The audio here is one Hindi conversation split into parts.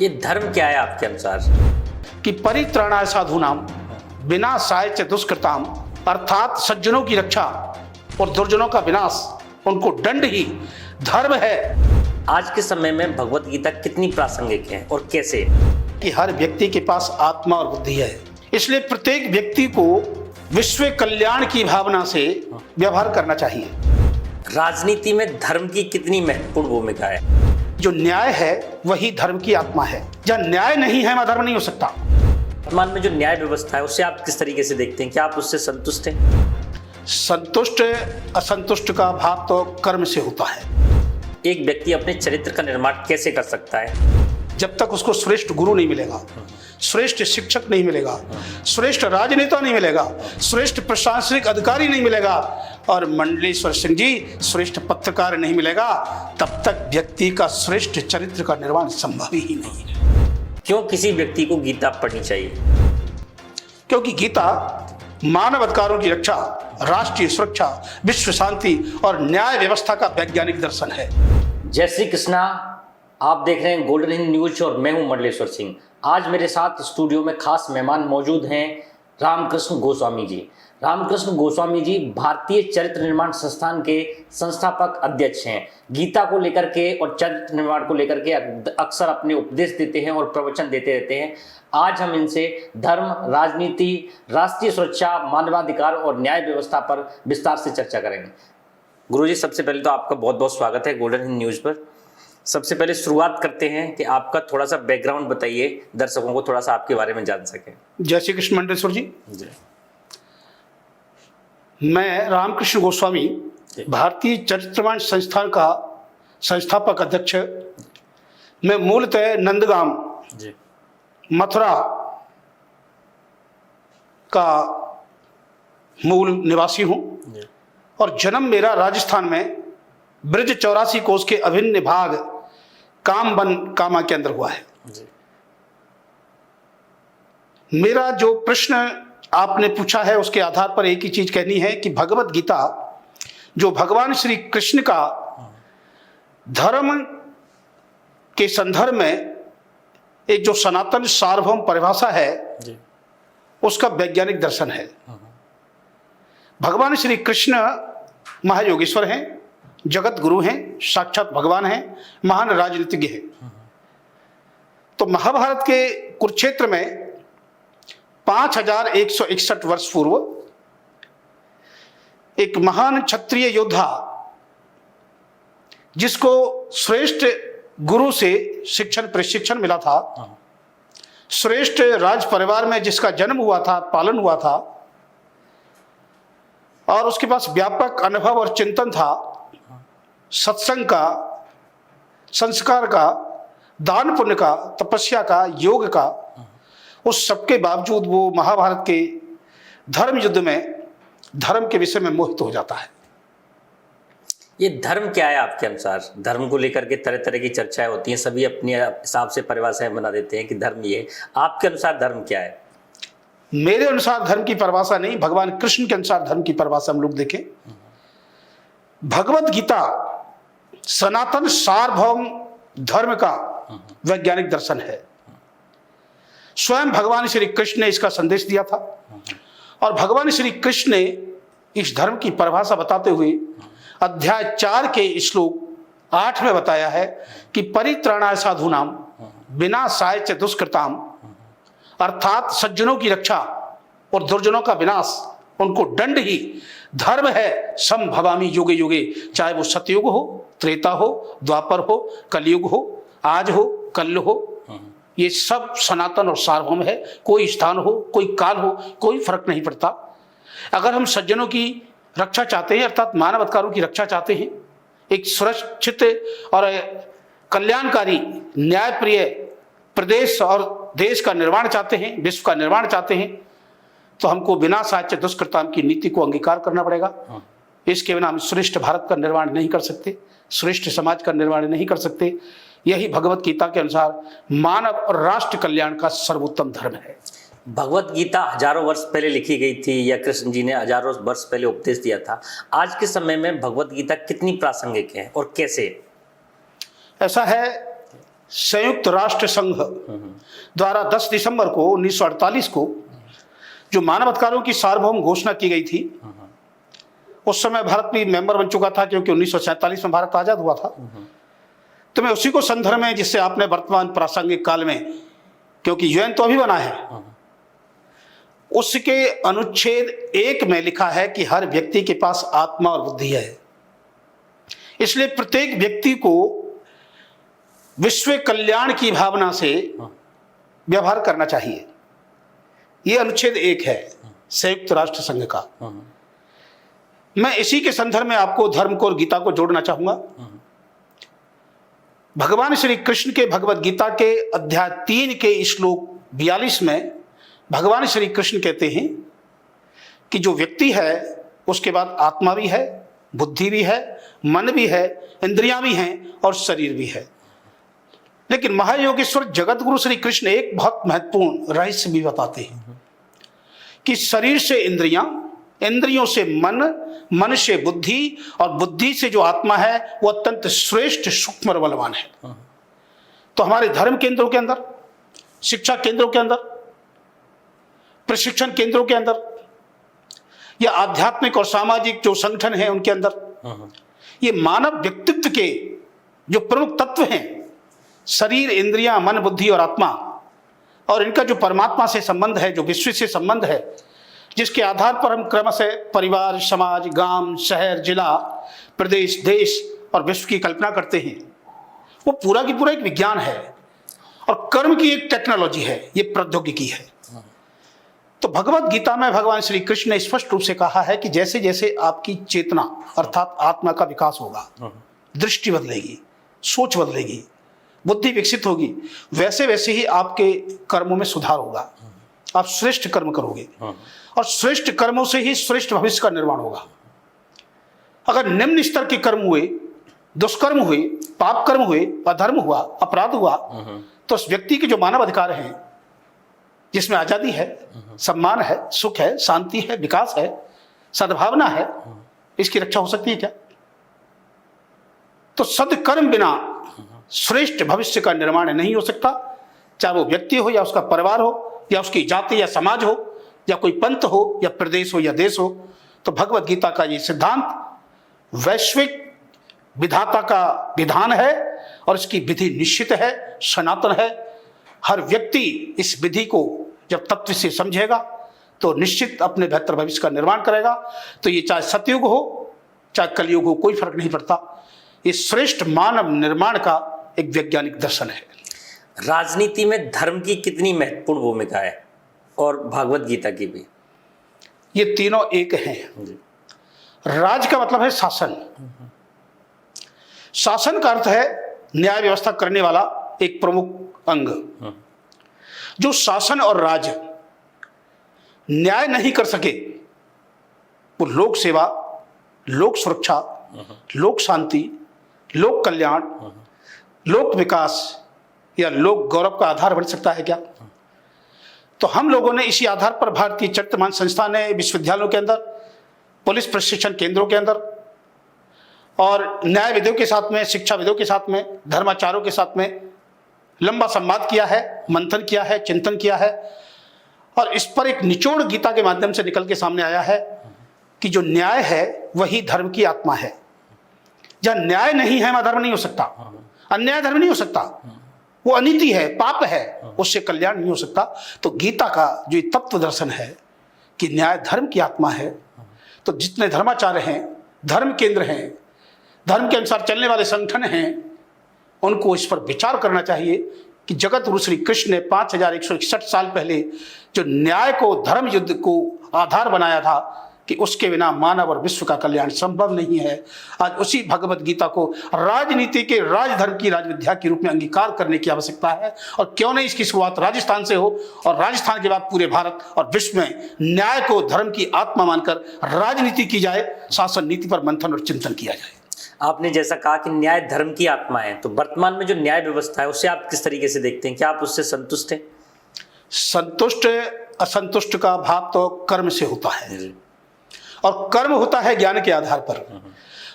ये धर्म क्या है आपके अनुसार? कि परित्राणाय साधूनाम विनाशाय च दुष्कृताम, अर्थात सज्जनों की रक्षा और दुर्जनों का विनाश, उनको दंड ही धर्म है। आज के समय में भगवत गीता कितनी प्रासंगिक है और कैसे? कि हर व्यक्ति के पास आत्मा और बुद्धि है, इसलिए प्रत्येक व्यक्ति को विश्व कल्याण की भावना से व्यवहार करना चाहिए। राजनीति में धर्म की कितनी महत्वपूर्ण भूमिका है? जो न्याय है वही धर्म की आत्मा है। जहाँ न्याय नहीं है वहाँ धर्म नहीं हो सकता। वर्तमान में जो न्याय व्यवस्था है उससे आप किस तरीके से देखते हैं? क्या आप उससे संतुष्ट हैं? संतुष्ट असंतुष्ट का भाव तो कर्म से होता है। एक व्यक्ति अपने चरित्र का निर्माण कैसे कर सकता है? जब तक उसको श्रेष्ठ गुरु नहीं मिलेगा, श्रेष्ठ शिक्षक नहीं मिलेगा, श्रेष्ठ राजनेता नहीं मिलेगा, श्रेष्ठ प्रशासनिक अधिकारी नहीं मिलेगा और मंडलेश्वर सिंह जी श्रेष्ठ पत्रकार नहीं मिलेगा, तब तक व्यक्ति का श्रेष्ठ चरित्र का निर्माण संभव ही नहीं है। क्यों किसी व्यक्ति को गीता पढ़नी चाहिए? क्योंकि गीता मानव अधिकारों की रक्षा, राष्ट्रीय सुरक्षा, विश्व शांति और न्याय व्यवस्था का वैज्ञानिक दर्शन है। जय श्री कृष्णा। आप देख रहे हैं गोल्डन हिंद न्यूज और मैं हूं मंडलेश्वर सिंह। आज मेरे साथ स्टूडियो में खास मेहमान मौजूद हैं रामकृष्ण गोस्वामी जी। रामकृष्ण गोस्वामी जी भारतीय चरित्र निर्माण संस्थान के संस्थापक अध्यक्ष हैं। गीता को लेकर के और चरित्र निर्माण को लेकर के अक्सर अपने उपदेश देते हैं और प्रवचन देते रहते हैं। आज हम इनसे धर्म, राजनीति, राष्ट्रीय सुरक्षा, मानवाधिकार और न्याय व्यवस्था पर विस्तार से चर्चा करेंगे। गुरुजी, सबसे पहले तो आपका बहुत बहुत स्वागत है गोल्डन हिंद न्यूज पर। सबसे पहले शुरुआत करते हैं कि आपका थोड़ा सा बैकग्राउंड बताइए, दर्शकों को थोड़ा सा आपके बारे में जान सकें। जय श्री कृष्ण मंडलेश्वर जी। मैं रामकृष्ण गोस्वामी भारतीय चरित्र निर्माण संस्थान का संस्थापक अध्यक्ष। मैं मूलतः नंदगाम मथुरा का मूल निवासी हूं और जन्म मेरा राजस्थान में ब्रज 84 कोस के अभिन्न भाग कामबन कामा के अंदर हुआ है। मेरा जो प्रश्न आपने पूछा है उसके आधार पर एक ही चीज कहनी है कि भगवत गीता जो भगवान श्री कृष्ण का धर्म के संदर्भ में एक जो सनातन सार्वभौम परिभाषा है उसका वैज्ञानिक दर्शन है। भगवान श्री कृष्ण महायोगेश्वर हैं, जगत गुरु हैं, साक्षात भगवान हैं, महान राजनीतिज्ञ हैं। तो महाभारत के कुरुक्षेत्र में 5161 वर्ष पूर्व एक महान क्षत्रिय योद्धा जिसको श्रेष्ठ गुरु से प्रशिक्षण मिला था, श्रेष्ठ राज परिवार में जिसका जन्म हुआ था, पालन हुआ था और उसके पास व्यापक अनुभव और चिंतन था, सत्संग का, संस्कार का, दान पुण्य का, तपस्या का, योग का, उस सबके बावजूद वो महाभारत के धर्म युद्ध में धर्म के विषय में मोहित हो जाता है। ये धर्म क्या है आपके अनुसार? धर्म को लेकर के तरह तरह की चर्चाएं होती हैं, सभी अपने हिसाब से परिभाषाएं बना देते हैं कि धर्म ये। आपके अनुसार धर्म क्या है? मेरे अनुसार धर्म की परिभाषा नहीं, भगवान कृष्ण के अनुसार धर्म की परिभाषा हम लोग देखें। भगवत गीता सनातन सार्वभौम धर्म का वैज्ञानिक दर्शन है। स्वयं भगवान श्री कृष्ण ने इसका संदेश दिया था और भगवान श्री कृष्ण ने इस धर्म की परिभाषा बताते हुए अध्याय 4 के श्लोक 8 में बताया है कि परित्राणाय साधूनाम विनाशाय च दुष्कृताम, अर्थात सज्जनों की रक्षा और दुर्जनों का विनाश, उनको दंड ही धर्म है। संभवामी युगे युगे, चाहे वो सतयुग हो, त्रेता हो, द्वापर हो, कलयुग हो, आज हो, कल हो, ये सब सनातन और सार्वभौम है। कोई स्थान हो, कोई काल हो, कोई फर्क नहीं पड़ता। अगर हम सज्जनों की रक्षा चाहते हैं, अर्थात मानव अधिकारों की रक्षा चाहते हैं, एक सुरक्षित और कल्याणकारी न्यायप्रिय प्रदेश और देश का निर्माण चाहते हैं, विश्व का निर्माण चाहते हैं, तो हमको विनाशाय च दुष्कृताम की नीति को अंगीकार करना पड़ेगा। इसके बिना हम श्रेष्ठ भारत का निर्माण नहीं कर सकते, श्रेष्ठ समाज का निर्माण नहीं कर सकते। यही भगवत गीता के अनुसार मानव और राष्ट्र कल्याण का सर्वोत्तम धर्म है। भगवत गीता हजारों वर्ष पहले लिखी गई थी या कृष्ण जी ने हजारों वर्ष पहले उपदेश दिया था। आज के समय में भगवत गीता कितनी प्रासंगिक है और कैसे? ऐसा है संयुक्त राष्ट्र संघ द्वारा 10 दिसंबर को 1948 को जो मानवाधिकारों की सार्वभौम घोषणा की गई थी, उस समय भारत भी मेंबर बन चुका था, क्योंकि 1947 में भारत आजाद हुआ था। तो मैं उसी को संदर्भ में, जिससे आपने वर्तमान प्रासंगिक काल में, क्योंकि यूएन तो अभी बना है, उसके अनुच्छेद 1 में लिखा है कि हर व्यक्ति के पास आत्मा और बुद्धि है। इसलिए प्रत्येक व्यक्ति को विश्व कल्याण की भावना से व्यवहार करना चाहिए। यह अनुच्छेद 1 है संयुक्त राष्ट्र संघ का। मैं इसी के संदर्भ में आपको धर्म को और गीता को जोड़ना चाहूंगा। भगवान श्री कृष्ण के भगवत गीता के अध्याय 3 के श्लोक 42 में भगवान श्री कृष्ण कहते हैं कि जो व्यक्ति है उसके बाद आत्मा भी है, बुद्धि भी है, मन भी है, इंद्रियां भी हैं और शरीर भी है। लेकिन महायोगेश्वर जगत गुरु श्री कृष्ण एक बहुत महत्वपूर्ण रहस्य भी बताते हैं कि शरीर से इंद्रियां, इंद्रियों से मन, मन से बुद्धि और बुद्धि से जो आत्मा है वो अत्यंत श्रेष्ठ सूक्ष्म और बलवान है। तो हमारे धर्म केंद्रों के अंदर, शिक्षा केंद्रों के अंदर, प्रशिक्षण केंद्रों के अंदर या आध्यात्मिक और सामाजिक जो संगठन हैं उनके अंदर ये मानव व्यक्तित्व के जो प्रमुख तत्व हैं, शरीर, इंद्रियां, मन, बुद्धि और आत्मा, और इनका जो परमात्मा से संबंध है, जो विश्व से संबंध है, जिसके आधार पर हम क्रमशः परिवार, समाज, गांव, शहर, जिला, प्रदेश, देश और विश्व की कल्पना करते हैं, वो पूरा की पूरा एक विज्ञान है और कर्म की एक टेक्नोलॉजी है, ये प्रौद्योगिकी है। तो भगवत गीता में भगवान श्री कृष्ण ने स्पष्ट रूप से कहा है कि जैसे जैसे आपकी चेतना अर्थात आत्मा का विकास होगा, दृष्टि बदलेगी, सोच बदलेगी, बुद्धि विकसित होगी, वैसे वैसे ही आपके कर्मों में सुधार होगा। आप श्रेष्ठ कर्म करोगे और श्रेष्ठ कर्मों से ही श्रेष्ठ भविष्य का निर्माण होगा। अगर निम्न स्तर के कर्म हुए, दुष्कर्म हुए, पाप कर्म हुए, अधर्म हुआ, अपराध हुआ, तो उस व्यक्ति के जो मानव अधिकार हैं, जिसमें आजादी है, सम्मान है, सुख है, शांति है, विकास है, सद्भावना है, इसकी रक्षा हो सकती है क्या? तो सद्कर्म बिना श्रेष्ठ भविष्य का निर्माण नहीं हो सकता, चाहे वो व्यक्ति हो या उसका परिवार हो या उसकी जाति या समाज हो या कोई पंथ हो या प्रदेश हो या देश हो। तो भगवत गीता का ये सिद्धांत वैश्विक विधाता का विधान है और इसकी विधि निश्चित है, सनातन है। हर व्यक्ति इस विधि को जब तत्व से समझेगा तो निश्चित अपने बेहतर भविष्य का निर्माण करेगा। तो ये चाहे सतयुग हो चाहे कलयुग हो, कोई फर्क नहीं पड़ता। ये श्रेष्ठ मानव निर्माण का एक वैज्ञानिक दर्शन है। राजनीति में धर्म की कितनी महत्वपूर्ण भूमिका है और भागवत गीता की भी? ये तीनों एक हैं। राज का मतलब है शासन। शासन का अर्थ है न्याय व्यवस्था करने वाला एक प्रमुख अंग। जो शासन और राज न्याय नहीं कर सके वो लोक सेवा, लोक सुरक्षा, लोक शांति, लोक कल्याण, लोक विकास या लोक गौरव का आधार बन सकता है क्या? तो हम लोगों ने इसी आधार पर भारतीय चरित्रमान संस्था ने विश्वविद्यालयों के अंदर, पुलिस प्रशिक्षण केंद्रों के अंदर और न्यायविदों के साथ में, शिक्षाविदों के साथ में, धर्माचार्यों के साथ में लंबा संवाद किया है, मंथन किया है, चिंतन किया है और इस पर एक निचोड़ गीता के माध्यम से निकल के सामने आया है कि जो न्याय है वही धर्म की आत्मा है। जहां न्याय नहीं है वहां धर्म नहीं हो सकता, अन्याय धर्म नहीं हो सकता, वो अनीति है, पाप है, उससे कल्याण नहीं हो सकता। तो गीता का जो ये तत्व दर्शन है कि न्याय धर्म की आत्मा है, तो जितने धर्माचार्य हैं, धर्म केंद्र हैं, धर्म के अनुसार चलने वाले संगठन हैं, उनको इस पर विचार करना चाहिए कि जगत गुरु श्री कृष्ण ने 5161 साल पहले जो न्याय को, धर्म युद्ध को आधार बनाया था कि उसके बिना मानव और विश्व का कल्याण संभव नहीं है। आज उसी भगवत गीता को राजनीति के राजधर्म की राजविद्या के रूप में अंगीकार करने की आवश्यकता है। और क्यों नहीं इसकी शुरुआत राजस्थान से हो और राजस्थान के बाद पूरे भारत और विश्व में न्याय को धर्म की आत्मा मानकर राजनीति की जाए, शासन नीति पर मंथन और चिंतन किया जाए। आपने जैसा कहा कि न्याय धर्म की आत्मा है, तो वर्तमान में जो न्याय व्यवस्था है उसे आप किस तरीके से देखते हैं? क्या आप उससे संतुष्ट हैं? संतुष्ट असंतुष्ट का भाव तो कर्म से होता है और कर्म होता है ज्ञान के आधार पर,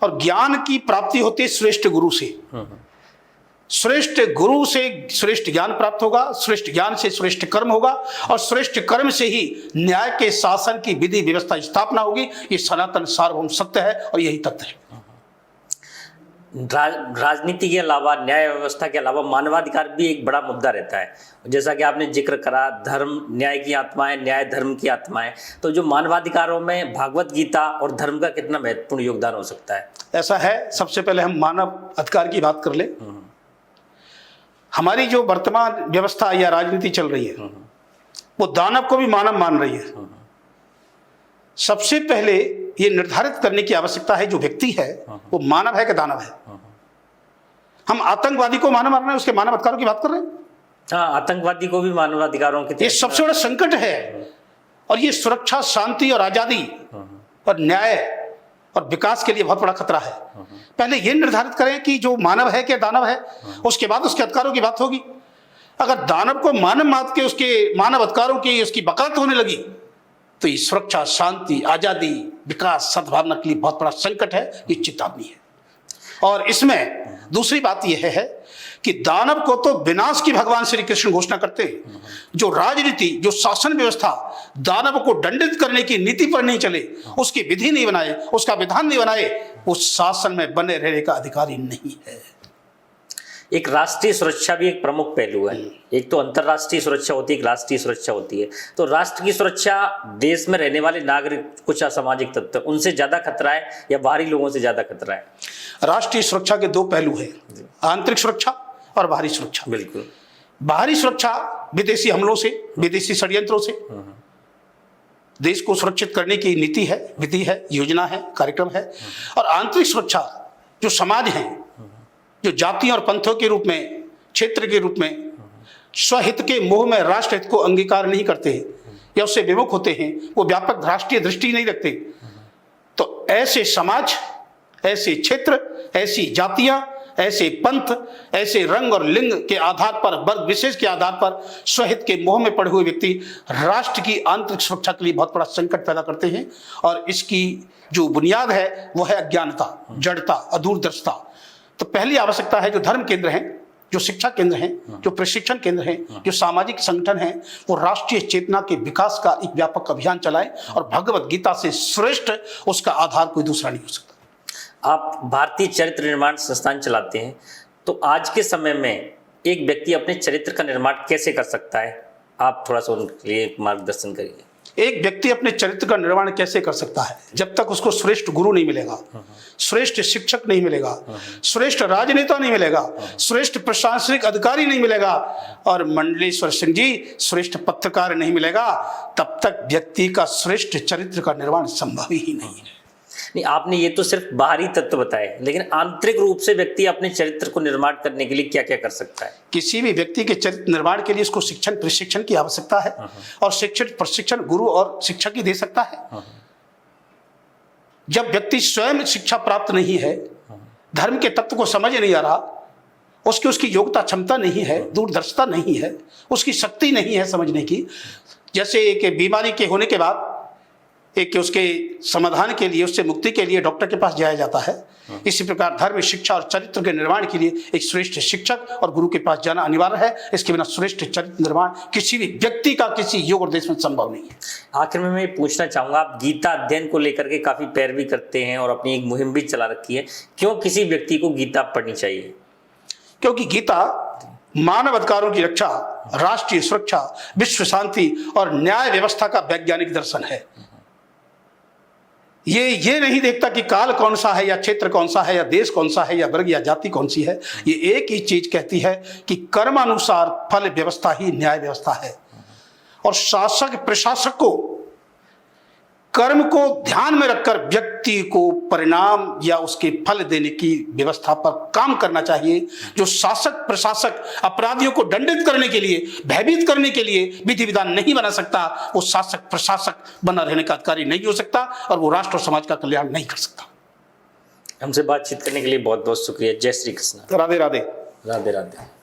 और ज्ञान की प्राप्ति होती है श्रेष्ठ गुरु से। श्रेष्ठ गुरु से श्रेष्ठ ज्ञान प्राप्त होगा, श्रेष्ठ ज्ञान से श्रेष्ठ कर्म होगा, और श्रेष्ठ कर्म से ही न्याय के शासन की विधि व्यवस्था स्थापना होगी। ये सनातन सार्वभौम सत्य है और यही तथ्य है। राजनीति के अलावा, न्याय व्यवस्था के अलावा मानवाधिकार भी एक बड़ा मुद्दा रहता है। जैसा कि आपने जिक्र करा, धर्म न्याय की आत्मा है, न्याय धर्म की आत्मा है। तो जो मानवाधिकारों में भागवत गीता और धर्म का कितना महत्वपूर्ण योगदान हो सकता है? ऐसा है, सबसे पहले हम मानव अधिकार की बात कर ले। हमारी जो वर्तमान व्यवस्था या राजनीति चल रही है वो दानव को भी मानव मान रही है। सबसे पहले ये निर्धारित करने की आवश्यकता है जो व्यक्ति है वो मानव है कि दानव है। हम आतंकवादी को मानव मान रहे हैं, उसके मानव अधिकारों की बात कर रहे हैं। हाँ, आतंकवादी को भी मानवाधिकारों की ये सबसे बड़ा संकट है। और ये सुरक्षा, शांति और आजादी और न्याय और विकास के लिए बहुत बड़ा खतरा है। पहले ये निर्धारित करें कि जो मानव है कि दानव है, उसके बाद उसके अधिकारों की बात होगी। अगर दानव को मानव मान के उसके मानव अधिकारों की उसकी वकालत होने लगी तो ये सुरक्षा, शांति, आजादी, विकास, सद्भावना के लिए बहुत बड़ा संकट है। ये चेतावनी है। और इसमें दूसरी बात यह है कि दानव को तो विनाश की भगवान श्री कृष्ण घोषणा करते हैं। जो राजनीति, जो शासन व्यवस्था दानव को दंडित करने की नीति पर नहीं चले, उसकी विधि नहीं बनाए, उसका विधान नहीं बनाए, उस शासन में बने रहने का अधिकारी नहीं है। एक राष्ट्रीय सुरक्षा भी एक प्रमुख पहलू है। एक तो अंतर्राष्ट्रीय सुरक्षा होती है, एक राष्ट्रीय सुरक्षा होती है। तो राष्ट्र की सुरक्षा देश में रहने वाले नागरिक, कुछ असामाजिक तत्व, उनसे ज्यादा खतरा है या बाहरी लोगों से ज्यादा खतरा है? राष्ट्रीय सुरक्षा के दो पहलू हैं, आंतरिक सुरक्षा और बाहरी सुरक्षा। बिल्कुल। बाहरी सुरक्षा विदेशी हमलों से, विदेशी षड्यंत्रों से देश को सुरक्षित करने की नीति है, विधि है, योजना है, कार्यक्रम है। और आंतरिक सुरक्षा जो समाज है, जो जातियों और पंथों के रूप में, क्षेत्र के रूप में स्वहित के मोह में राष्ट्र हित को अंगीकार नहीं करते या उससे विमुख होते हैं, वो व्यापक राष्ट्रीय दृष्टि नहीं रखते, तो ऐसे समाज, ऐसे क्षेत्र, ऐसी जातियां, ऐसे पंथ, ऐसे रंग और लिंग के आधार पर, वर्ग विशेष के आधार पर स्वहित के मोह में पड़े हुए व्यक्ति राष्ट्र की आंतरिक सुरक्षा के लिए बहुत बड़ा संकट पैदा करते हैं। और इसकी जो बुनियाद है वो है अज्ञानता, जड़ता, अदूरदर्शिता। तो पहली आवश्यकता है जो धर्म केंद्र हैं, जो शिक्षा केंद्र हैं, जो प्रशिक्षण केंद्र हैं, जो सामाजिक संगठन हैं, वो राष्ट्रीय चेतना के विकास का एक व्यापक अभियान चलाएं। और भगवत गीता से श्रेष्ठ उसका आधार कोई दूसरा नहीं हो सकता। आप भारतीय चरित्र निर्माण संस्थान चलाते हैं, तो आज के समय में एक व्यक्ति अपने चरित्र का निर्माण कैसे कर सकता है? आप थोड़ा सा उनके लिए मार्गदर्शन करिए। एक व्यक्ति अपने चरित्र का निर्माण कैसे कर सकता है? जब तक उसको श्रेष्ठ गुरु नहीं मिलेगा, श्रेष्ठ शिक्षक नहीं मिलेगा, श्रेष्ठ राजनेता नहीं मिलेगा, श्रेष्ठ प्रशासनिक अधिकारी नहीं मिलेगा, और मंडलेश्वर सिंह जी श्रेष्ठ पत्रकार नहीं मिलेगा, तब तक व्यक्ति का श्रेष्ठ चरित्र का निर्माण संभव ही नहीं है। नहीं, आपने ये तो सिर्फ बाहरी तत्व बताए, लेकिन आंतरिक रूप से व्यक्ति अपने चरित्र को निर्माण करने के लिए क्या क्या कर सकता है? किसी भी व्यक्ति के चरित्र निर्माण के लिए उसको शिक्षण, प्रशिक्षण की आवश्यकता है। और शिक्षण, प्रशिक्षण गुरु और शिक्षक ही दे सकता है। जब व्यक्ति स्वयं शिक्षा प्राप्त नहीं है, धर्म के तत्व को समझ नहीं आ रहा, उसकी योग्यता, क्षमता नहीं है, दूरदर्शिता नहीं है, उसकी शक्ति नहीं है समझने की। जैसे एक बीमारी के होने के बाद एक उसके समाधान के लिए, उससे मुक्ति के लिए डॉक्टर के पास जाया जाता है, इसी प्रकार धर्म, शिक्षा और चरित्र के निर्माण के लिए एक श्रेष्ठ शिक्षक और गुरु के पास जाना अनिवार्य है। इसके बिना श्रेष्ठ चरित्र निर्माण किसी भी व्यक्ति का किसी योग और देश में संभव नहीं है। आखिर में मैं पूछना चाहूंगा, आप गीता अध्ययन को लेकर के काफी पैरवी करते हैं और अपनी एक मुहिम भी चला रखी है, क्यों किसी व्यक्ति को गीता पढ़नी चाहिए? क्योंकि गीता मानव अधिकारों की रक्षा, राष्ट्रीय सुरक्षा, विश्व शांति और न्याय व्यवस्था का वैज्ञानिक दर्शन है। ये नहीं देखता कि काल कौन सा है, या क्षेत्र कौन सा है, या देश कौन सा है, या वर्ग या जाति कौन सी है। ये एक ही चीज कहती है कि कर्मानुसार फल व्यवस्था ही न्याय व्यवस्था है। और शासक, प्रशासक को कर्म को ध्यान में रखकर व्यक्ति को परिणाम या उसके फल देने की व्यवस्था पर काम करना चाहिए। जो शासक, प्रशासक अपराधियों को दंडित करने के लिए, भयभीत करने के लिए विधि विधान नहीं बना सकता, वो शासक, प्रशासक बना रहने का अधिकारी नहीं हो सकता, और वो राष्ट्र और समाज का कल्याण नहीं कर सकता। हमसे बातचीत करने के लिए बहुत बहुत शुक्रिया। जय श्री कृष्ण। राधे राधे। राधे राधे।